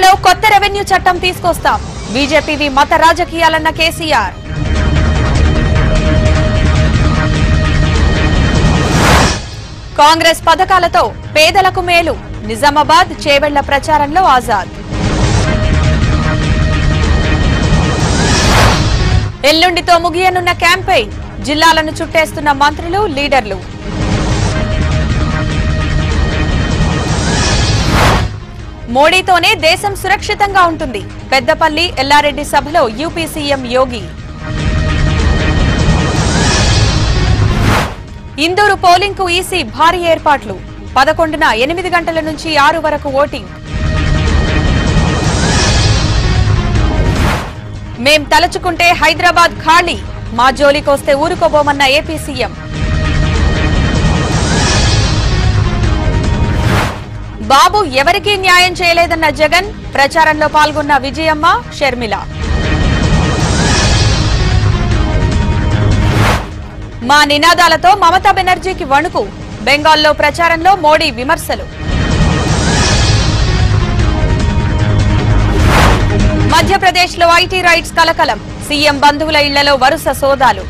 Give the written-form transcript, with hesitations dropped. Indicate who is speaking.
Speaker 1: ఏపీలో కొత్త రెవెన్యూ చట్టం తీసుకొస్తాం. బీజేపీవి మత రాజకీయాలన్న కేసీఆర్. కాంగ్రెస్ పథకాలతో పేదలకు మేలు. నిజామాబాద్ చేవెళ్ల ప్రచారంలో ఆజాద్. ఎల్లుండితో ముగియనున్న క్యాంపెయిన్. జిల్లాలను చుట్టేస్తున్న మంత్రులు, లీడర్లు. మోడీతోనే దేశం సురక్షితంగా ఉంటుంది. పెద్దపల్లి ఎల్లారెడ్డి సభలో యూపీ సీఎం యోగి. ఇందూరు పోలింగ్ కు ఈసీ భారీ ఏర్పాట్లు. 11న 8 గంటల నుంచి 6 వరకు ఓటింగ్. మేం తలుచుకుంటే హైదరాబాద్ ఖాళీ. మా జోలికొస్తే ఊరుకోబోమన్న ఏపీ సీఎం. బాబు ఎవరికీ న్యాయం చేయలేదన్న జగన్. ప్రచారంలో పాల్గొన్న విజయమ్మ, షర్మిల. మా నినాదాలతో మమతా బెనర్జీకి వణుకు. బెంగాల్లో ప్రచారంలో మోడీ విమర్శలు. మధ్యప్రదేశ్లో ఐటీ రైట్స్ కలకలం. సీఎం బంధువుల ఇళ్లలో వరుస సోదాలు.